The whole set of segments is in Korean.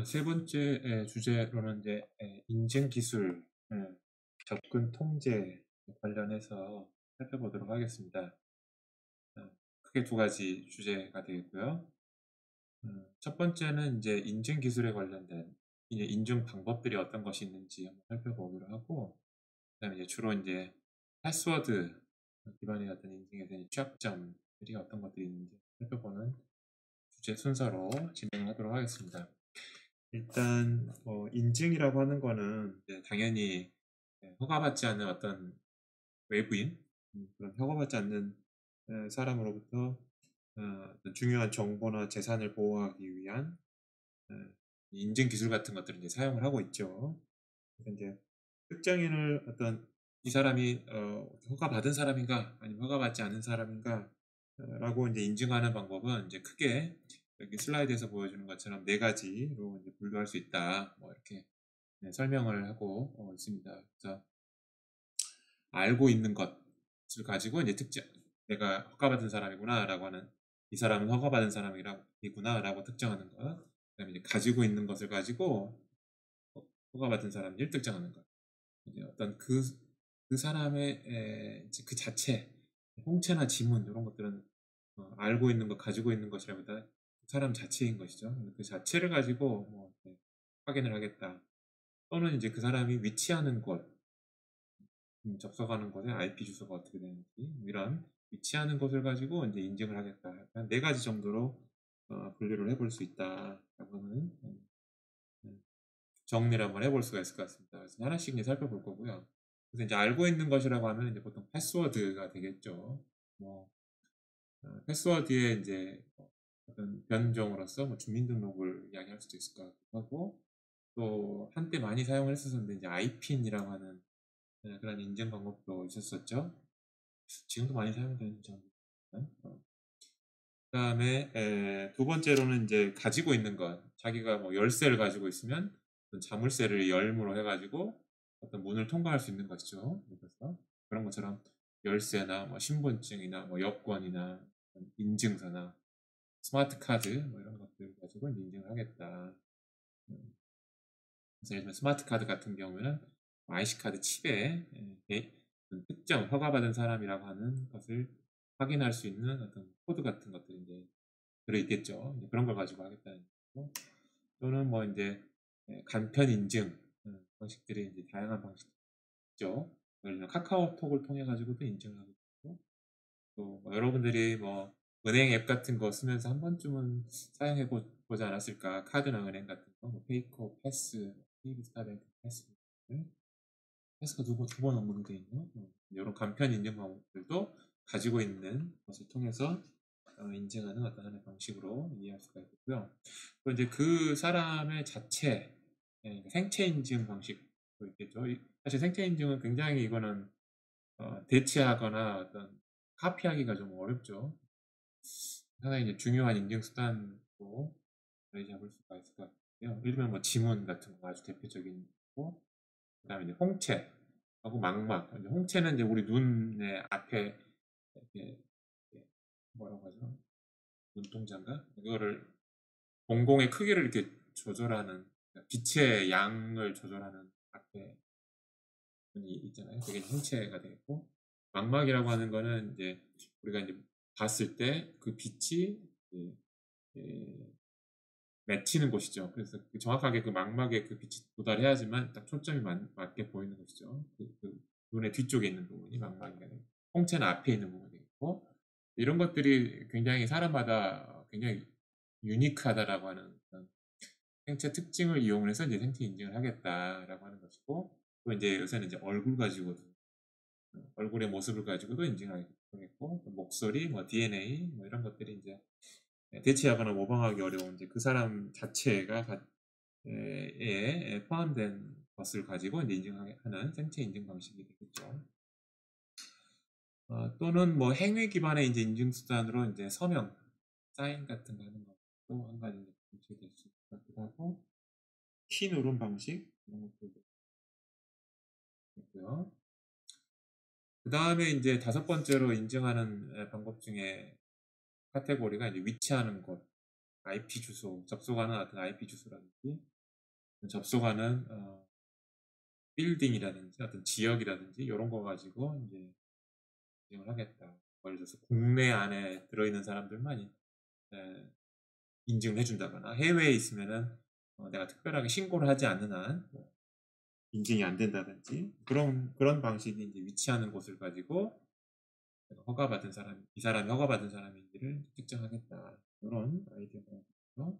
세 번째 주제로는 이제 인증 기술, 접근 통제 관련해서 살펴보도록 하겠습니다. 크게 두 가지 주제가 되겠고요. 첫 번째는 이제 인증 기술에 관련된 이제 인증 방법들이 어떤 것이 있는지 한번 살펴보기로 하고, 그다음에 이제 주로 이제 패스워드 기반의 어떤 인증에 대한 취약점들이 어떤 것들이 있는지 살펴보는 주제 순서로 진행하도록 하겠습니다. 일단 인증이라고 하는 거는 이제 당연히 허가받지 않는 어떤 외부인, 그런 허가받지 않는 사람으로부터 어떤 중요한 정보나 재산을 보호하기 위한 인증 기술 같은 것들을 이제 사용을 하고 있죠. 그래서 이제 특정인을 어떤 이 사람이 허가받은 사람인가 아니면 허가받지 않은 사람인가 라고 이제 인증하는 방법은 이제 크게 여기 슬라이드에서 보여주는 것처럼 네 가지로 이제 분류할 수 있다. 뭐 이렇게 설명을 하고 있습니다. 그래서 알고 있는 것을 가지고 이제 특정 내가 허가받은 사람이구나라고 하는, 이 사람은 허가받은 사람이구나라고 특정하는 것. 그다음에 이제 가지고 있는 것을 가지고 허가받은 사람을 특정하는 것. 이제 어떤 그 사람의 이제 그 자체, 홍채나 지문 이런 것들은 알고 있는 것, 가지고 있는 것이라보다 그 사람 자체인 것이죠. 그 자체를 가지고 뭐 확인을 하겠다. 또는 이제 그 사람이 위치하는 곳, 접속하는 곳의 IP 주소가 어떻게 되는지 이런 위치하는 것을 가지고 이제 인증을 하겠다. 한 네 가지 정도로 분류를 해볼 수 있다라고 하는 정리를 한번 해볼 수가 있을 것 같습니다. 그래서 하나씩 이제 살펴볼 거고요. 그래서 이제 알고 있는 것이라고 하면 이제 보통 패스워드가 되겠죠. 뭐 패스워드에 이제 어떤 변종으로서 뭐 주민등록을 이야기할 수도 있을 것 같기도 하고, 또 한때 많이 사용을 했었는데 이제 IPN이라고 하는 그런 인증 방법도 있었었죠. 지금도 많이 사용되는 점. 그다음에 두 번째로는 이제 가지고 있는 것. 자기가 뭐 열쇠를 가지고 있으면 어떤 자물쇠를 열무로 해가지고 어떤 문을 통과할 수 있는 것이죠. 그래서 그런 것처럼 열쇠나 뭐 신분증이나 뭐 여권이나 인증서나 스마트 카드 뭐 이런 것들 가지고 인증을 하겠다. 그래서 예를 들면 스마트 카드 같은 경우에는 IC 카드 칩에 특정 허가받은 사람이라고 하는 것을 확인할 수 있는 어떤 코드 같은 것들이 이제 들어있겠죠. 이제 그런 걸 가지고 하겠다는 거고, 또는 뭐 이제 간편 인증 방식들이 이제 다양한 방식이 있죠. 예를 들면 카카오톡을 통해 가지고도 인증을 하고 있고, 또뭐 여러분들이 뭐 은행 앱 같은 거 쓰면서 한 번쯤은 사용해 보지 않았을까? 카드나 은행 같은 거, 뭐 페이커, 패스, KB스타뱅크 패스, 패스가 두 번 언급이 되어 있네요. 이런 간편 인증 방법들도 가지고 있는 것을 통해서 인증하는 어떤 하나의 방식으로 이해할 수가 있고요. 또 이제 그 사람의 자체, 생체 인증 방식도 있겠죠. 사실 생체 인증은 굉장히 이거는 대체하거나 어떤 카피하기가 좀 어렵죠. 상당히 이제 중요한 인증 수단으로 자리 잡을 수가 있을 것 같아요. 예를 들면 뭐 지문 같은 거 아주 대표적인 거고, 그다음에 이제 홍채하고 망막. 이제 홍채는 이제 우리 눈의 앞에 이렇게 뭐라고 하죠? 눈동자인가? 이거를 공공의 크기를 이렇게 조절하는, 그러니까 빛의 양을 조절하는 앞에 눈이 있잖아요. 그게 홍채가 되겠고, 망막이라고 하는 거는 이제 우리가 이제 봤을 때 그 빛이 맺히는 곳이죠. 그래서 정확하게 그 망막에 그 빛이 도달해야지만 딱 초점이 맞게 보이는 것이죠. 그 눈의 뒤쪽에 있는 부분이 망막이 되고, 홍채는 앞에 있는 부분이 있고, 이런 것들이 굉장히 사람마다 굉장히 유니크하다라고 하는 그런 생체 특징을 이용해서 이제 생체 인증을 하겠다라고 하는 것이고, 또 이제 요새는 이제 얼굴 가지고도 얼굴의 모습을 가지고도 인증을 하겠고, 목소리, 뭐 DNA, 뭐 이런 것들이 이제 대체하거나 모방하기 어려운 이제 그 사람 자체가 포함된 것을 가지고 이제 인증하는 생체 인증 방식이 되겠죠. 또는 뭐 행위 기반의 이제 인증 수단으로 이제 서명, 사인 같은 거 하는 것도 한 가지 방식이 될 수 있을 것 같기도 하고, 키 누름 방식 이런 것들도 있고요. 그 다음에 이제 다섯 번째로 인증하는 방법 중에 카테고리가 이제 위치하는 곳. IP 주소, 접속하는 어떤 IP 주소라든지 접속하는 빌딩이라든지 어떤 지역이라든지 이런 거 가지고 이제 인증을 하겠다. 예를 들어서 국내 안에 들어있는 사람들만 인증을 해준다거나 해외에 있으면은 내가 특별하게 신고를 하지 않는 한 인증이 안 된다든지 그런 방식이 이제 위치하는 곳을 가지고 허가받은 사람, 이 사람이 허가받은 사람인지를 특정하겠다. 이런 아이디어가 있고요. 그래서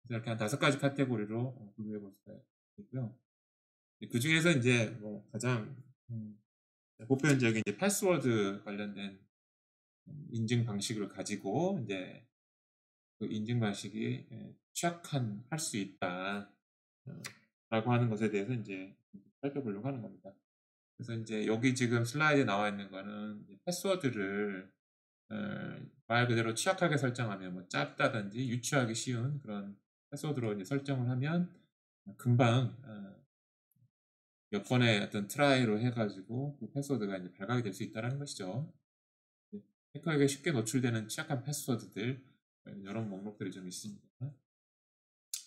이렇게 한 5가지 카테고리로 분류해 볼 수가 있고요. 그 중에서 이제 뭐 가장 보편적인 이제 패스워드 관련된 인증 방식을 가지고 이제 그 인증 방식이 취약한 할 수 있다 라고 하는 것에 대해서 이제 살펴보려고 하는 겁니다. 그래서 이제 여기 지금 슬라이드에 나와 있는 거는 패스워드를 말 그대로 취약하게 설정하면 뭐 짧다든지 유추하기 쉬운 그런 패스워드로 이제 설정을 하면 금방 몇 번의 어떤 트라이로 해가지고 그 패스워드가 이제 발각이 될 수 있다는 것이죠. 해커에게 쉽게 노출되는 취약한 패스워드들 이런 목록들이 좀 있습니다.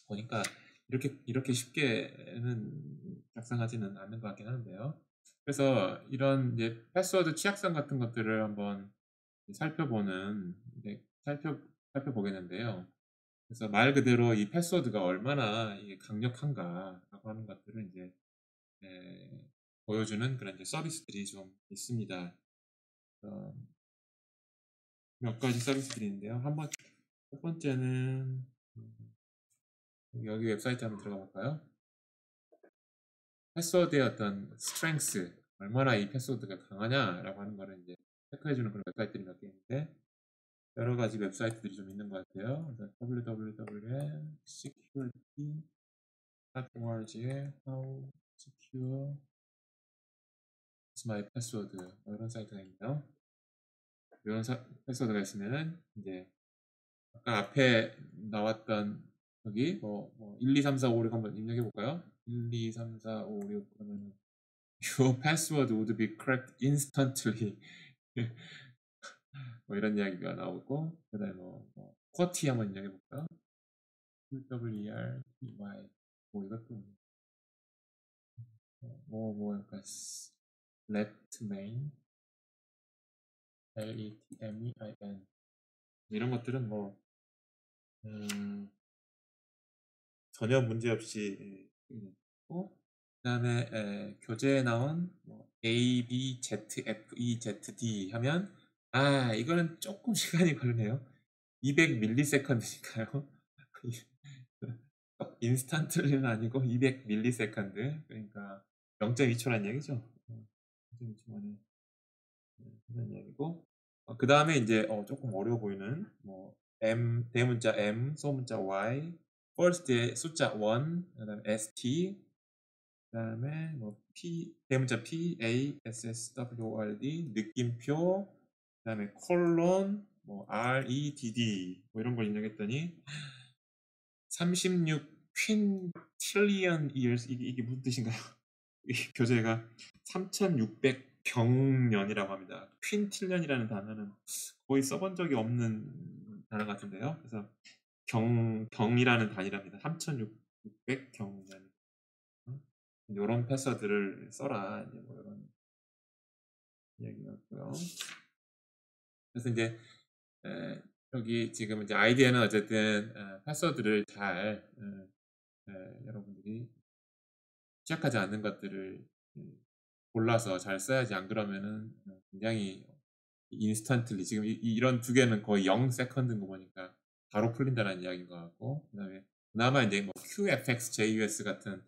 보니까 이렇게 쉽게는 작성하지는 않는 것 같긴 하는데요. 그래서 이런 이제 패스워드 취약성 같은 것들을 한번 살펴보겠는데요. 그래서 말 그대로 이 패스워드가 얼마나 이게 강력한가라고 하는 것들을 이제 보여주는 그런 이제 서비스들이 좀 있습니다. 몇 가지 서비스들이 있는데요. 첫 번째는 여기 웹사이트 한번 들어가 볼까요? 패스워드의 어떤 스트렝스, 얼마나 이 패스워드가 강하냐라고 하는 거를 이제 체크해주는 그런 웹사이트들이 몇 개 있는데 여러 가지 웹사이트들이 좀 있는 것 같아요. www.security.org에 How Secure is My Password 이런 사이트가 있네요. 이런 패스워드가 있으면은 이제 아까 앞에 나왔던 여기 1, 2, 3, 4, 5, 6 한번 입력해 볼까요? 1, 2, 3, 4, 5, 6 그러면은 Your password would be cracked instantly. 뭐 이런 이야기가 나오고 그다음에 QWERTY 한번 입력해 볼까요? QWERTY 뭐 이것도 약간 letmain letmein 이런 것들은 전혀 문제 없이 있고 그다음에 교재에 나온 A, B, Z, F, E, Z, D 하면 이거는 조금 시간이 걸리네요. 200ms니까요. 인스턴트는 아니고 200ms 그러니까 0.2초란 얘기죠. 0.2초 만에 그런 이야기고 그 다음에 이제 조금 어려워 보이는 M 대문자 M 소문자 Y first의 숫자 1 그다음에 ST 그다음에 P 대문자 P A S S W O R D 느낌표 그다음에 콜론 R E D D 이런 걸 입력했더니 36 quintillion years 이게 무슨 뜻인가요? 교재가 3600경년이라고 합니다. 퀸틸련이라는 단어는 거의 써본 적이 없는 단어 같은데요. 그래서 경이라는 단위랍니다. 3600경년. 이런 패스워드를 써라. 이제 이런 이야기였고요. 그래서 이제 여기 지금 이제 아이디어는 어쨌든 패스워드를 잘 여러분들이 시작하지 않는 것들을 골라서 잘 써야지 안 그러면은 굉장히 인스턴틀리 지금 이런 두 개는 거의 0세컨드인 거 보니까 바로 풀린다는 이야기인 것 같고 그다음에 그나마 이제 QFX, JUS 같은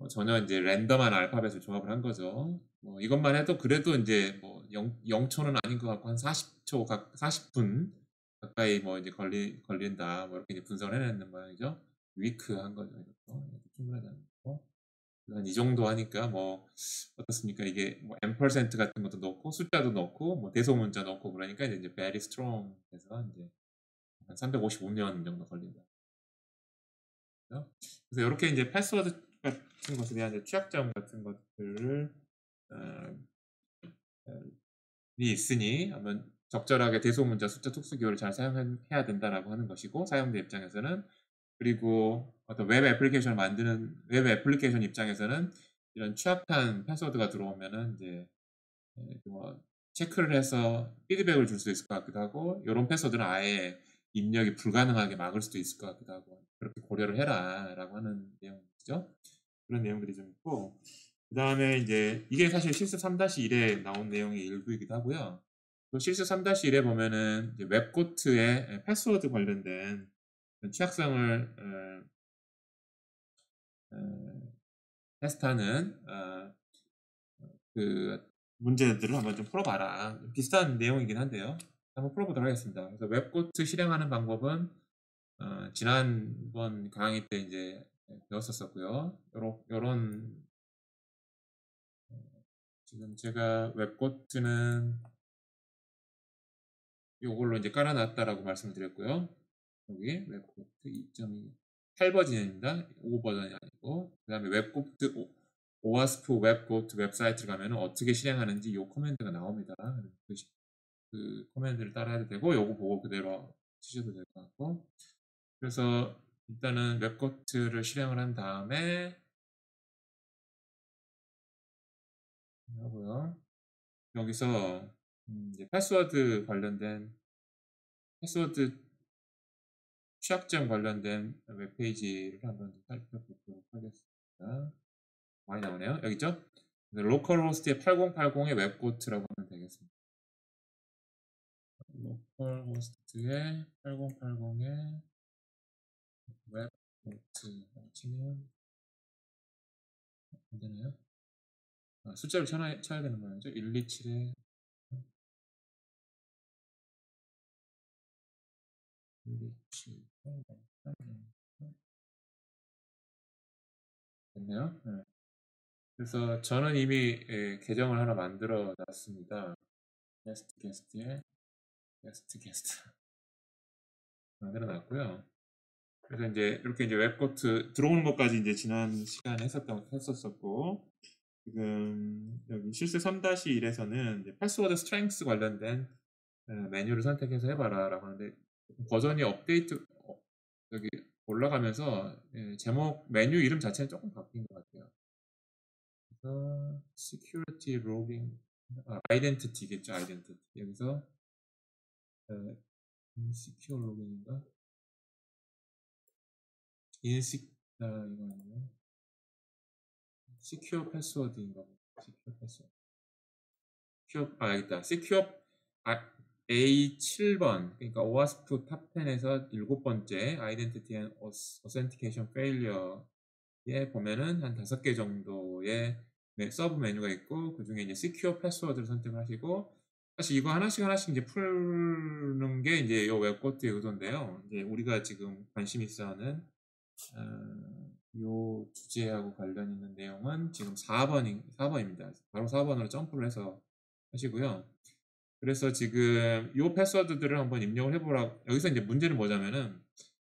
전혀 이제 랜덤한 알파벳을 조합을 한 거죠. 이것만 해도 그래도 이제 0초는 아닌 것 같고 한 40초 40분 가까이 이제 걸린다 이렇게 이제 분석을 해내는 모양이죠. 위크한 거죠. 이것도 충분하지 않은 거. 한 이 정도 하니까 어떻습니까? 이게 M% 같은 것도 넣고 숫자도 넣고 대소문자 넣고 그러니까 이제 very strong 해서 이제 한 355년 정도 걸린다. 그래서 이렇게 이제 패스워드 같은 것에 대한 이제 취약점 같은 것들을 이 있으니 한번 적절하게 대소문자 숫자 특수 기호를 잘 사용해야 된다라고 하는 것이고, 사용자 입장에서는. 그리고 어떤 웹 애플리케이션을 만드는 웹 애플리케이션 입장에서는 이런 취약한 패스워드가 들어오면은 이제 뭐 체크를 해서 피드백을 줄 수 있을 것 같기도 하고, 이런 패스워드는 아예 입력이 불가능하게 막을 수도 있을 것 같기도 하고, 그렇게 고려를 해라라고 하는 내용이죠. 그런 내용들이 좀 있고, 그 다음에 이제 이게 사실 실습 3-1에 나온 내용의 일부이기도 하고요. 그 실습 3-1에 보면은 이제 웹코트의 패스워드 관련된 취약성을 테스트하는 그 문제들을 한번 좀 풀어봐라. 비슷한 내용이긴 한데요. 한번 풀어보도록 하겠습니다. 그래서 웹코트 실행하는 방법은 지난번 강의 때 이제 배웠었고요. 요런 지금 제가 웹코트는 요걸로 이제 깔아놨다라고 말씀을 드렸고요. 여기 웹코트 2.8 버전입니다. 5 버전이 아니고. 그 다음에 웹코트 오와스프 웹코트 웹사이트를 가면 어떻게 실행하는지 이 커맨드가 나옵니다. 그 커맨드를 따라해도 되고, 요거 보고 그대로 치셔도 될 것 같고. 그래서 일단은 웹코트를 실행을 한 다음에 하고요. 여기서 이제 패스워드 관련된 패스워드 취약점 관련된 웹페이지를 한번 살펴보도록 하겠습니다. 많이 나오네요. 여기 있죠? 로컬호스트의 8080의 웹코트라고 하면 되겠습니다. 로컬호스트의 8080의 웹코트라고 치면 안 되나요? 숫자를 쳐야 되는 모양이죠. 127에 127 됐네요. 네. 그래서 저는 이미 계정을 하나 만들어 놨습니다. 게스트에 게스트 만들어 놨고요. 그래서 이제 이렇게 이제 웹코트 들어오는 것까지 이제 지난 시간에 했었었고, 지금 여기 실습 3-1에서는 이제 패스워드 스트렝스 관련된 메뉴를 선택해서 해봐라라고 하는데, 버전이 업데이트 여기 올라가면서 제목 메뉴 이름 자체는 조금 바뀐 것 같아요. 그래서 security logging, identity겠죠, identity. 여기서 insecure logging인가? 이거 아니에요? secure password인가 보다. secure password. 여기 있다. secure A7번, 그러니까 OWASP 탑 10에서 7번째 identity and authentication failure에 보면은 한 5개 정도의 서브 메뉴가 있고, 그 중에 이제 secure password를 선택하시고, 사실 이거 하나씩 이제 푸는 게 이제 이 웹코트의 의도인데요. 이제 우리가 지금 관심 있어 하는 이 주제하고 관련 있는 내용은 지금 4번입니다. 바로 4번으로 점프를 해서 하시고요. 그래서 지금 이 패스워드들을 한번 입력을 해보라. 여기서 이제 문제는 뭐냐면은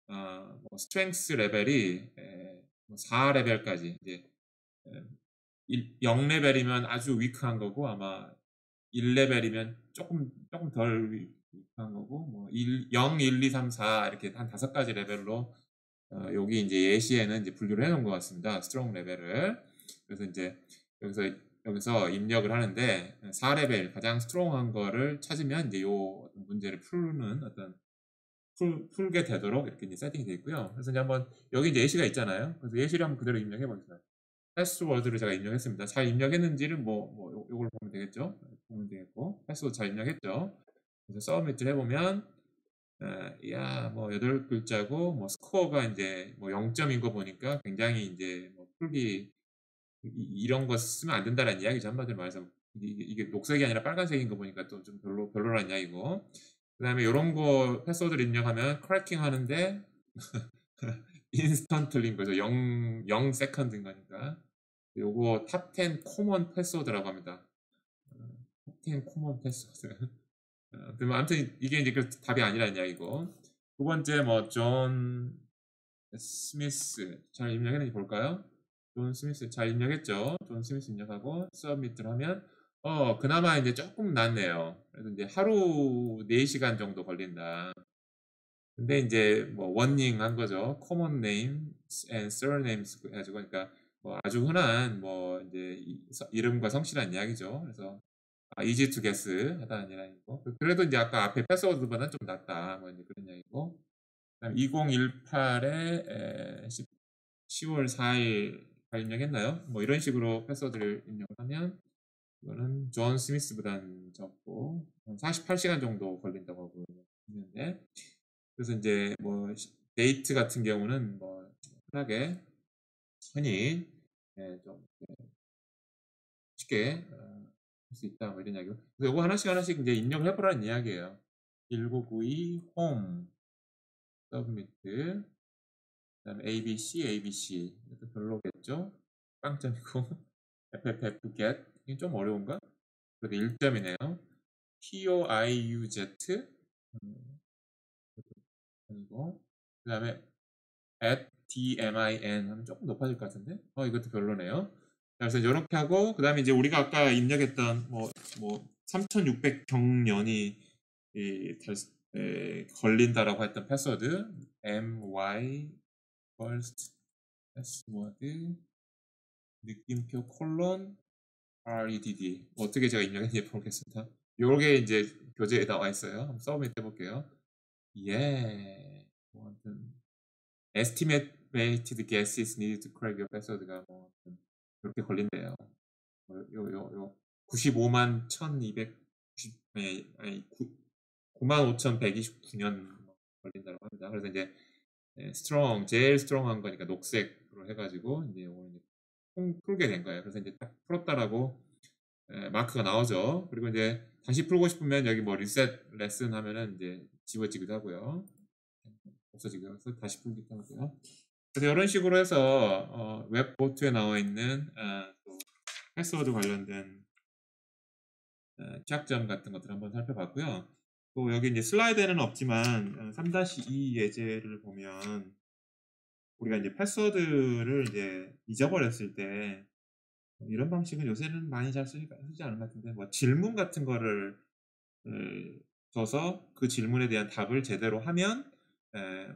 뭐 스트렝스 레벨이 4레벨까지 이제 0레벨이면 아주 위크한 거고, 아마 1레벨이면 조금 덜 위크한 거고, 뭐 0, 1, 2, 3, 4 이렇게 한 5가지 레벨로 여기 이제 예시에는 이제 분류를 해놓은 것 같습니다. 스트롱 레벨을. 그래서 이제 여기서 입력을 하는데 4레벨 가장 스트롱한 거를 찾으면 이제 요 문제를 풀는 풀게 되도록 이렇게 이제 세팅이 되어 있고요. 그래서 이제 한번 여기 이제 예시가 있잖아요. 그래서 예시를 한번 그대로 입력해 보겠습니다. 패스워드를 제가 입력했습니다. 잘 입력했는지를 요걸 보면 되겠죠. 보면 되겠고, 패스워드 잘 입력했죠. 그래서 서브밋을 해보면 뭐 8글자고 뭐 스코어가 이제 뭐 0점인 거 보니까 굉장히 이제 뭐 풀기 이런 거 쓰면 안 된다는 이야기죠. 한마디로 말해서 이게 녹색이 아니라 빨간색인 거 보니까 또 좀 별로란 이야기고, 그 다음에 이런 거 패스워드를 입력하면 크래킹 하는데 인스턴트인 거죠. 0 세컨드인 거니까. 요거 탑 10 코먼 패스워드라고 합니다. 탑 10 코먼 패스워드. 아무튼 이게 이제 그 답이 아니라는 이야기고, 두 번째 뭐 존 스미스 잘 입력했는지 볼까요? 존 스미스 잘 입력했죠. 존 스미스 입력하고 서브밋을 하면 그나마 이제 조금 낫네요. 그래서 이제 하루 4시간 정도 걸린다. 근데 이제 뭐 원닝한 거죠. common names and surnames 해가지고 그러니까 뭐 아주 흔한 뭐 이제 이름과 성씨란 이야기죠. 그래서 easy to guess 하다는 이야기고 그래도 이제 아까 앞에 패스워드보다는 좀 낫다 뭐 이제 그런 이야기고 그다음 2018에 10월 4일 입력했나요? 뭐 이런 식으로 패스워드를 입력을 하면 이거는 존 스미스보다는 적고 48시간 정도 걸린다고 하고 있는데 그래서 이제 뭐 데이트 같은 경우는 뭐 편하게 흔히 좀 쉽게 할 수 있다 뭐 이런 이야기고 그래서 이거 하나씩 하나씩 이제 입력을 해보라는 이야기예요. 1992 홈 서브미트 그다음에 ABC 이것도 별로겠죠? 빵점이고 FFF get 이게 좀 어려운가? 그래도 1점이네요. POIUZ 아니고 그 다음에 at DMIN 하면 조금 높아질 것 같은데 이것도 별로네요. 그래서 이렇게 하고 그 다음에 이제 우리가 아까 입력했던 뭐 3600경년이 걸린다라고 했던 패스워드 my first 패스워드 느낌표 콜론 REDD 어떻게 제가 입력했는지 모르겠습니다. 요게 이제 교재에 나와 있어요. 한번 서브밋 해볼게요. 예. 뭐 아무튼 estimated guesses needed to crack your password가 뭐 이렇게 걸린대요. 요 95만 1290 아니 95,129년 걸린다고 합니다. 그래서 이제 strong 제일 strong한 거니까 녹색으로 해가지고 이제 오늘 풀게 된 거예요. 그래서 이제 딱 풀었다라고 마크가 나오죠. 그리고 이제 다시 풀고 싶으면 여기 뭐 리셋 레슨 하면은 이제 지워지기도 하고요. 없어지기도 해서 다시 풀기도 하고요. 그래서 이런 식으로 해서 웹 보트에 나와 있는 또 패스워드 관련된 취약점 같은 것들 한번 살펴봤고요. 또 여기 이제 슬라이드에는 없지만 3-2 예제를 보면 우리가 이제 패스워드를 이제 잊어버렸을 때 이런 방식은 요새는 많이 잘 쓰지 않은 것 같은데 뭐 질문 같은 거를 줘서 그 질문에 대한 답을 제대로 하면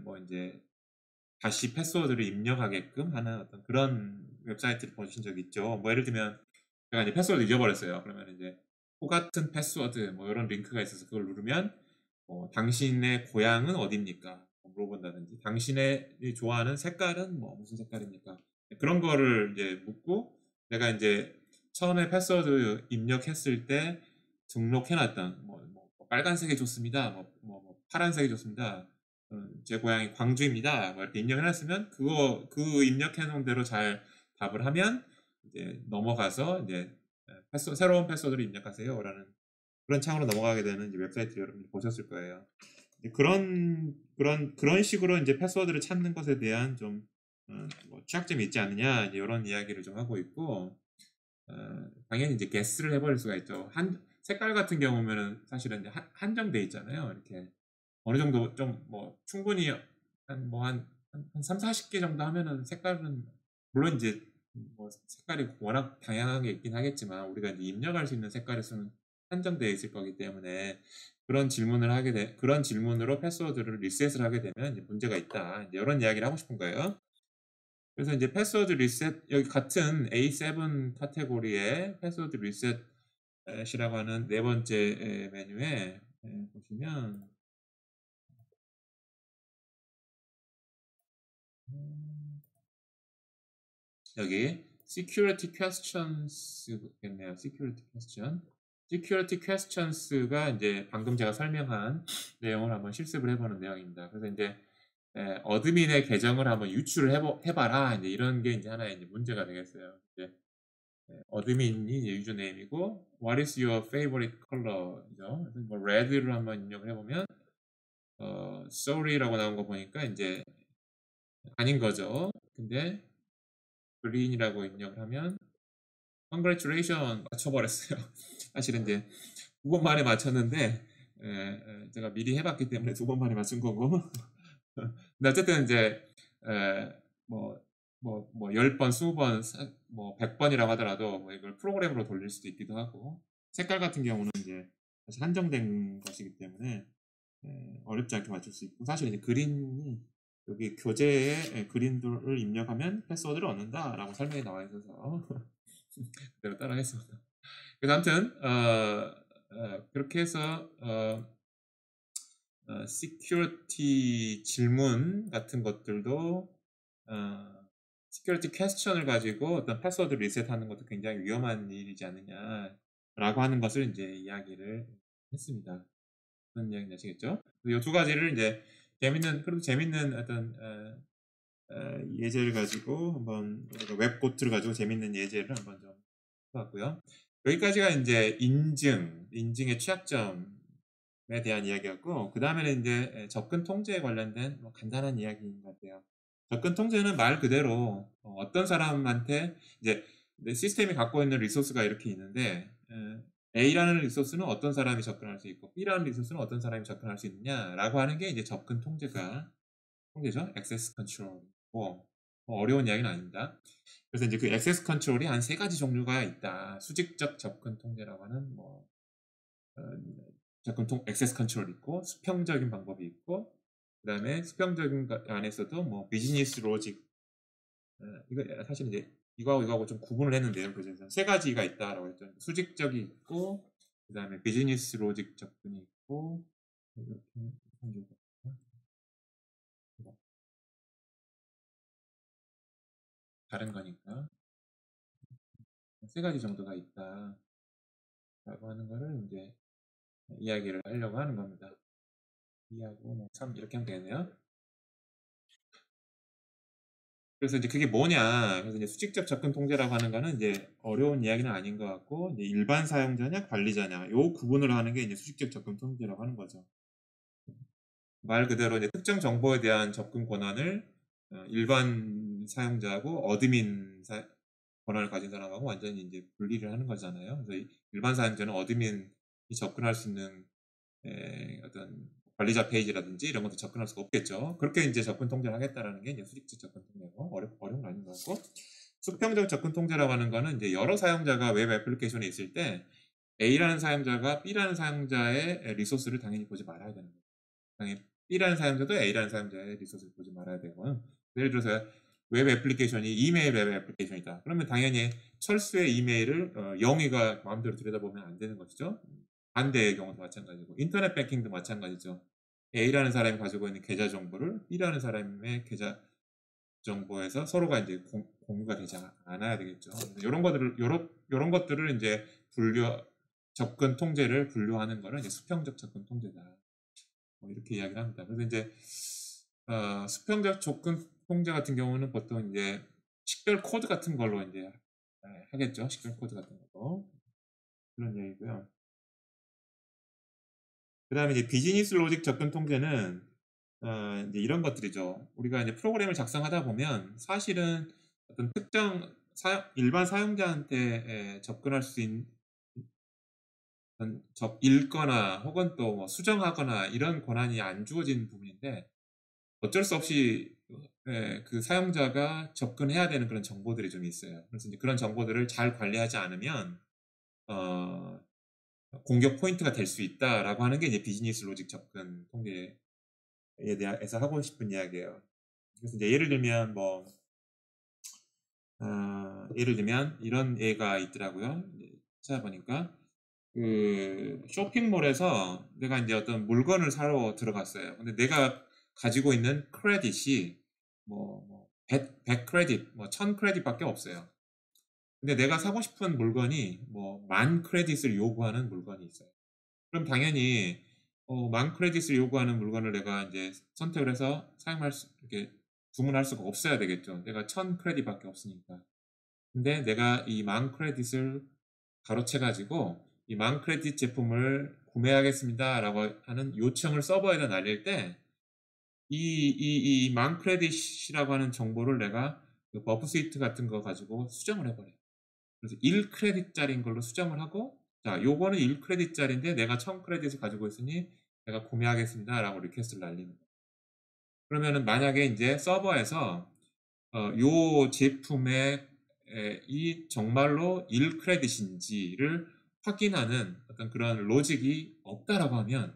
뭐 이제 다시 패스워드를 입력하게끔 하는 어떤 그런 웹사이트를 보신 적 있죠. 뭐 예를 들면 제가 이제 패스워드 잊어버렸어요. 그러면 이제 똑같은 패스워드 뭐 이런 링크가 있어서 그걸 누르면 당신의 고향은 어디입니까? 물어본다든지 당신의 좋아하는 색깔은 뭐 무슨 색깔입니까? 그런 거를 이제 묻고 내가 이제 처음에 패스워드 입력했을 때 등록해놨던 뭐 빨간색이 좋습니다. 뭐 파란색이 좋습니다. 제 고향이 광주입니다. 뭐 이렇게 입력해놨으면 그 입력해놓은 대로 잘 답을 하면 이제 넘어가서 이제 새로운 패스워드를 입력하세요라는 그런 창으로 넘어가게 되는 이제 웹사이트를 여러분들 보셨을 거예요. 그런 식으로 이제 패스워드를 찾는 것에 대한 좀 뭐 취약점이 있지 않느냐 이런 이야기를 좀 하고 있고 당연히 이제 게스를 해버릴 수가 있죠. 색깔 같은 경우면은 사실은 이제 한정돼 있잖아요. 이렇게 어느 정도 좀 뭐 충분히 한 3, 40개 정도 하면은 색깔은 물론 이제 뭐 색깔이 워낙 다양하게 있긴 하겠지만 우리가 이제 입력할 수 있는 색깔의 수는 한정되어 있을 거기 때문에 그런 질문으로 패스워드를 리셋을 하게 되면 이제 문제가 있다. 이제 이런 이야기를 하고 싶은 거예요. 그래서 이제 패스워드 리셋 여기 같은 A7 카테고리의 패스워드 리셋이라고 하는 네 번째 메뉴에 보시면 여기 security questions겠네요. security questions가 이제 방금 제가 설명한 내용을 한번 실습을 해보는 내용입니다. 그래서 이제 어드민의 계정을 한번 유출을 해봐라. 이제 이런 게 이제 하나의 이제 문제가 되겠어요. 이제 어드민이 이제 유저네임이고 What is your favorite color이죠. 그래서 뭐 red를 한번 입력을 해보면 sorry라고 나온 거 보니까 이제 아닌 거죠. 근데 green이라고 입력을 하면 congratulations 맞춰버렸어요. 사실은 이제 2번 만에 맞췄는데 제가 미리 해봤기 때문에 2번 만에 맞춘 거고 근데 어쨌든 이제 뭐 10번, 20번, 뭐 100번이라고 하더라도 뭐 이걸 프로그램으로 돌릴 수도 있기도 하고 색깔 같은 경우는 이제 사실 한정된 것이기 때문에 어렵지 않게 맞출 수 있고, 사실 이제 그린이 여기 교재에 그린도를 입력하면 패스워드를 얻는다라고 설명이 나와 있어서 그대로 따라하겠습니다. 그래서 아무튼 그렇게 해서 시큐리티 질문 같은 것들도 시큐리티 퀘스천을 가지고 어떤 패스워드 리셋하는 것도 굉장히 위험한 일이지 않느냐라고 하는 것을 이제 이야기를 했습니다. 그런 이야기 아시겠죠? 이 두 가지를 이제 재밌는 어떤 예제를 가지고 한번 웹코트를 가지고 재밌는 예제를 한번 좀 해봤고요. 여기까지가 이제 인증의 취약점에 대한 이야기였고, 그 다음에는 이제 접근 통제에 관련된 뭐 간단한 이야기인 것 같아요. 접근 통제는 말 그대로 어떤 사람한테 이제 시스템이 갖고 있는 리소스가 이렇게 있는데, A라는 리소스는 어떤 사람이 접근할 수 있고 B라는 리소스는 어떤 사람이 접근할 수 있느냐라고 하는 게 이제 접근 통제죠. 액세스 컨트롤이고, 어려운 이야기는 아닙니다. 그래서 이제 그 액세스 컨트롤이 한 세 가지 종류가 있다. 수직적 접근 통제라고 하는 액세스 컨트롤 있고, 수평적인 방법이 있고, 그 다음에 수평적인 안에서도 뭐 비즈니스 로직, 이거 사실 이제 이거하고 좀 구분을 했는데요. 그래서 세 가지가 있다라고 했죠. 수직적이 있고, 그 다음에 비즈니스 로직 접근이 있고, 이렇게 다른 거니까 세 가지 정도가 있다라고 하는 거를 이제 이야기를 하려고 하는 겁니다. 2하고 뭐 3 이렇게 하면 되네요. 그래서 이제 그게 뭐냐? 그래서 이제 수직적 접근 통제라고 하는 거는 이제 어려운 이야기는 아닌 것 같고, 이제 일반 사용자냐 관리자냐 요 구분을 하는 게 이제 수직적 접근 통제라고 하는 거죠. 말 그대로 이제 특정 정보에 대한 접근 권한을 일반 사용자하고 어드민 권한을 가진 사람하고 완전히 이제 분리를 하는 거잖아요. 그래서 일반 사용자는 어드민이 접근할 수 있는 어떤 관리자 페이지라든지 이런 것도 접근할 수가 없겠죠. 그렇게 이제 접근 통제를 하겠다라는 게 이제 수직적 접근 통제고, 어려운 거 아닌 것 같고, 수평적 접근 통제라고 하는 거는 이제 여러 사용자가 웹 애플리케이션에 있을 때 A라는 사용자가 B라는 사용자의 리소스를 당연히 보지 말아야 되는 거예요. 당연히 B라는 사용자도 A라는 사용자의 리소스를 보지 말아야 되고요. 예를 들어서 웹 애플리케이션이 이메일 웹 애플리케이션이다. 그러면 당연히 철수의 이메일을 영희가 마음대로 들여다보면 안 되는 것이죠. 반대의 경우도 마찬가지고, 인터넷 뱅킹도 마찬가지죠. A라는 사람이 가지고 있는 계좌 정보를 B라는 사람의 계좌 정보에서 서로가 이제 공유가 되지 않아야 되겠죠. 이런 것들을 이제 접근 통제를 분류하는 거는 이제 수평적 접근 통제다. 뭐 이렇게 이야기를 합니다. 그래서 이제 수평적 접근 통제 같은 경우는 보통 이제 식별 코드 같은 걸로 이제 하겠죠. 식별 코드 같은 걸로. 그런 얘기고요. 그 다음에 이제 비즈니스 로직 접근 통제는 이제 이런 것들이죠. 우리가 이제 프로그램을 작성하다 보면 사실은 어떤 특정 일반 사용자한테 접근할 수 있는 읽거나 혹은 또 뭐 수정하거나 이런 권한이 안 주어진 부분인데, 어쩔 수 없이 그 사용자가 접근해야 되는 그런 정보들이 좀 있어요. 그래서 이제 그런 정보들을 잘 관리하지 않으면 공격 포인트가 될 수 있다라고 하는 게 이제 비즈니스 로직 접근 통제에 대해서 하고 싶은 이야기예요. 그래서 이제 예를 들면 이런 예가 있더라고요. 찾아보니까 그 쇼핑몰에서 내가 이제 어떤 물건을 사러 들어갔어요. 근데 내가 가지고 있는 크레딧이 100 크레딧, 1000 크레딧밖에 없어요. 근데 내가 사고 싶은 물건이 10,000 크레딧을 요구하는 물건이 있어요. 그럼 당연히 10,000 크레딧을 요구하는 물건을 내가 이제 선택을 해서 이렇게 주문할 수가 없어야 되겠죠. 내가 1000 크레딧밖에 없으니까. 근데 내가 이 10,000 크레딧을 가로채 가지고 이 10,000 크레딧 제품을 구매하겠습니다라고 하는 요청을 서버에다 날릴 때 이 10,000 크레딧이라고 하는 정보를 내가 그 버프 스위트 같은 거 가지고 수정을 해버려요. 그래서 1 크레딧짜리인 걸로 수정을 하고, 자, 요거는 1 크레딧짜리인데 내가 1000 크레딧을 가지고 있으니 내가 구매하겠습니다라고 리퀘스트를 날리는 거예요. 그러면은 만약에 이제 서버에서 요 제품의 이 정말로 1 크레딧인지를 확인하는 어떤 그런 로직이 없다라고 하면,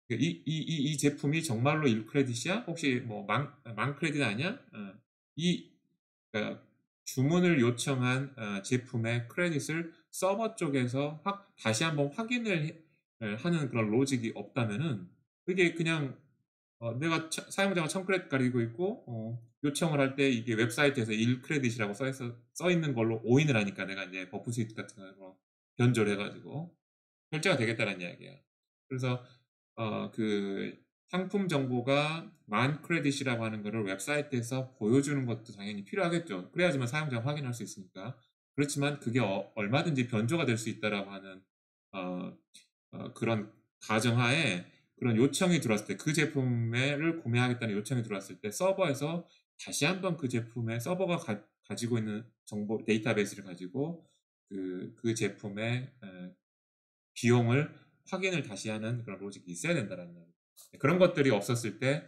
이 제품이 정말로 1크레딧이야? 혹시 뭐 만 크레딧 아니야? 이 그러니까 주문을 요청한 제품의 크레딧을 서버 쪽에서 다시 한번 확인을 하는 그런 로직이 없다면은, 이게 그냥 내가 사용자가 1000크레딧 가지고 있고 요청을 할 때 이게 웹사이트에서 1크레딧이라고 써 있는 걸로 오인을 하니까, 내가 이제 버프 스위트 같은 거로 변조를 해가지고 결제가 되겠다는 이야기야. 그래서 그 상품 정보가 만 크레딧이라고 하는 거를 웹사이트에서 보여주는 것도 당연히 필요하겠죠. 그래야지만 사용자가 확인할 수 있으니까. 그렇지만 그게 얼마든지 변조가 될 수 있다라고 하는 어, 그런 가정하에, 그런 요청이 들어왔을 때, 그 제품을 구매하겠다는 요청이 들어왔을 때 서버에서 다시 한번 그 제품의 서버가 가지고 있는 정보 데이터베이스를 가지고 그 제품의 비용을 확인을 다시 하는 그런 로직이 있어야 된다라는 이야기. 그런 것들이 없었을 때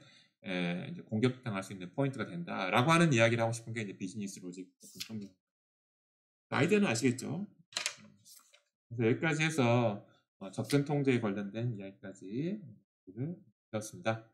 이제 공격당할 수 있는 포인트가 된다라고 하는 이야기를 하고 싶은 게 이제 비즈니스 로직 아이디어는 아시겠죠? 그래서 여기까지 해서 접근 통제에 관련된 이야기까지 배웠습니다.